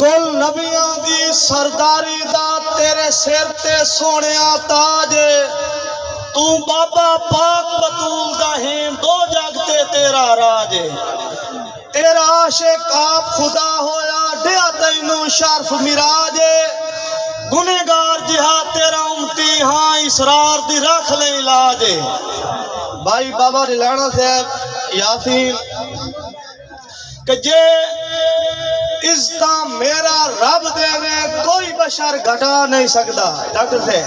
कुल नबियां दी सरदारी दा तेरे सिर ते सोनिया ताज। तू बाबा पाक बतूल दा हेम दो जगते तेरा राज। तेरा आशिक आप खुदा होया दिया तैनू शर्फ मिराज। गुनेगार जिहा तेरा उम्मती हाँ इसरार दी रख ले इलाज। भाई बाबा रिलाना साहब यासीन कि जे इज्जत मेरा रब देवे कोई बशर घटा नहीं सकता। डॉक्टर साहब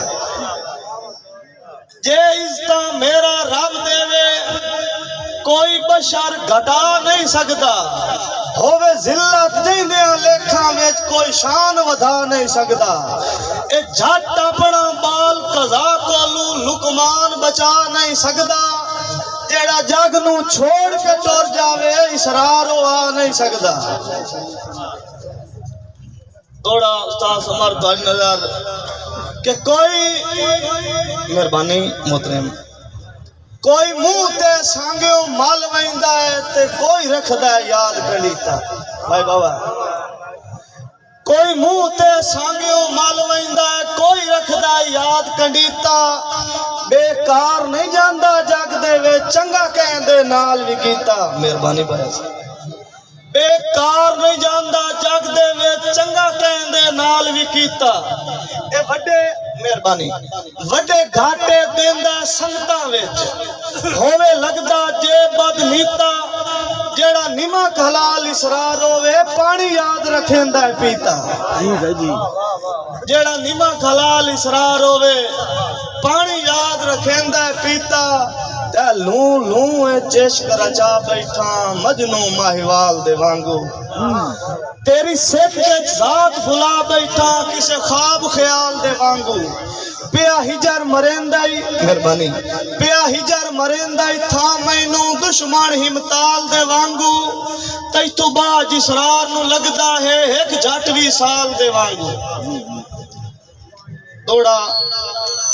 जे इज्जत मेरा रब देवे कोई बशर घटा नहीं सकता। होवे जिल्लत जिंदे लेखा विच कोई शान वधा नहीं सकता। ए झट अपना बाल कज़ा कोलू लुकमान बचा नहीं सकता। जेड़ा जग नू छोड़ के टुर जावे इसरार आ नहीं सकता। थोड़ा उस्ताद समर नजर कि कोई मेहरबानी मोहतरम कोई मुंह ते सांगियो मल वैंदा है ते कोई रखदा है याद कलीता। भाई बाबा कोई मुंह ते सांगियो मल वैंदा है कोई रखदा है याद कंडीता। बेकार नहीं जांदा जग दे वे चंगा कहंदे नाल भी कीता। मेहरबानी भाई बेकार नहीं जांदा जग दे वे चंगा कहंदे नाल भी कीता। ए वड्डे मेहरबानी वड्डे घाटे देंदा संगतां विच होवे लगदा जे बदनीता। जेड़ा निमक हलाल इसरार होवे पानी याद रखेंदा है पीता। जी भाई जी जेड़ा निमक हलाल इसरार होवे पानी याद रखेंदा है पीता। लू लू चिश्क रचा बैठा मजनू माहिवाल दे वांगू। तेरी सिख जात भुला बैठा किसे ख्वाब ख्याल दे वांगू। पिया हिजर मरेंदाई मेहरबानी पिया हिजर मरेंदाई था मैनू दुश्मन हिमताल दे वांगू। तई तो बाज इसरार नू लगदा है एक झट भी साल दे वांगू। थोड़ा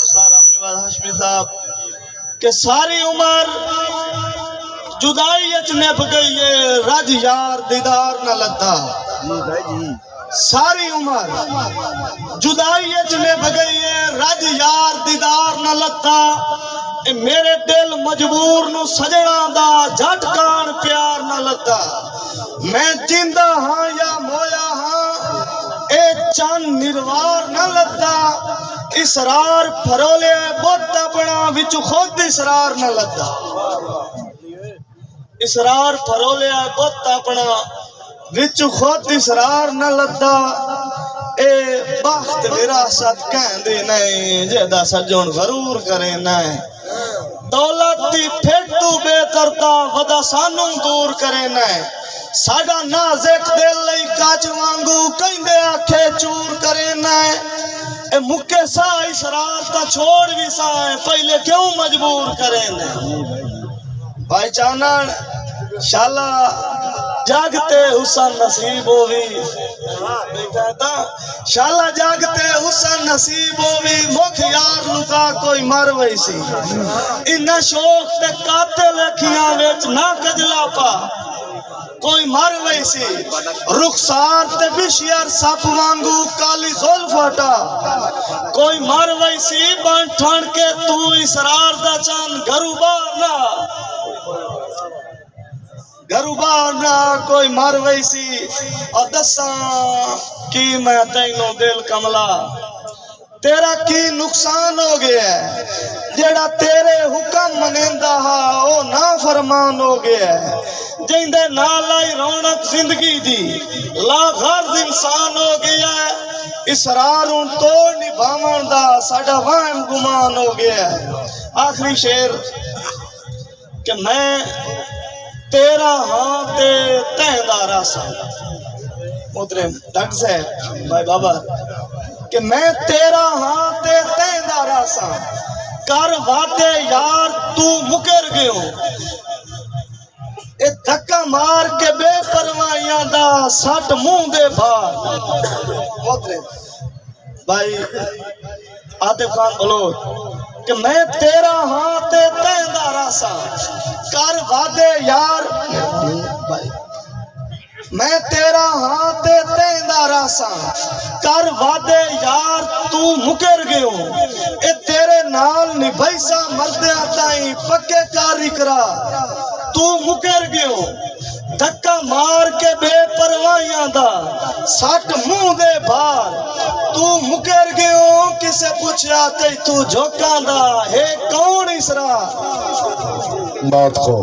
सारा अपने हाशमी साहब कि सारी उम्र जुदाई निभ गई है रज यार दीदार न लद्दा। सारी उम्र जुदाई निभ गई है रज यार दीदार न लद्दा। मेरे दिल मजबूर नू सजना दा झटकान प्यार न लद्दा। मैं जिंदा हाँ या मोया हाँ ए चन निर्वार न लद्दा। इसरार फरोले बुत अपना विच खुद इसरार न लद्दा। इसरार फरोले बुत अपना विच खुद इसरार न लद्दा। ए बख्त विरासत कहंदे नहीं जेदा सजन जरूर करे नहीं। दौलत दी फेटू बेकरता वदा सानू दूर करे नहीं। साडा नाज़िक दिल लई काच वांगू कहंदे आखे चूर करे नहीं। ए मुक्के सा इसरार ता छोड़ भी सा पहले क्यों मजबूर करे ने। भाई चानन शाला जागते हुसन नसीब होवी। शाला जागते हुसन नसीब होवी। मुख यार लुका कोई मर वैसी। इन्ना शौक ते कातिल अखियां विच ना कजला पा कोई मर वैसी। रुखसार ते बिशियर सप वांगू काली जुल्फटा कोई मर वैसी। बन ठण के तू इसरार दा चन घरू बाहर ना कोई मर वैसी। और दसा की मैं तैनू दिल कमला तेरा की नुकसान हो गया है। जेड़ा तेरे हुक्म मनेंदा हा ओ ना फरमान हो गया है। जिंदे नाल आई रौनक जिंदगी दी लागर्ज इंसान हो गया है। इसरार तोड़ निभावन दा साडा वहम गुमान हो गया है। आखिरी शेर कि मैं तेरा हाँ ते तहदा रासा। मोहतरम डॉक्टर साहब भाई बाबा कि मैं तेरा हाँ ते तहदा रासा। कर वादे यार तू मुकर गयो। ए धक्का मार के बेपरवाहियां दा सट मुंह दे भार। मोहतरम भाई आतिफ खान बोलो कि मैं तेरा हाँ ते तहदा रासा। कर वादे यार भाई मैं तेरा हाँ ते तहदा रासा। कर वादे यार तू मुकर गयो ए तेरे नाल निभैसा मरदया ताई पक्के कारी करा तू मुकर गयो धक्का मार के बेपरवाहियां दा सट मुंह दे बाहर तू मुकर गयो किसे पूछया ते तू झोकांदा हे कौन इसरा बात को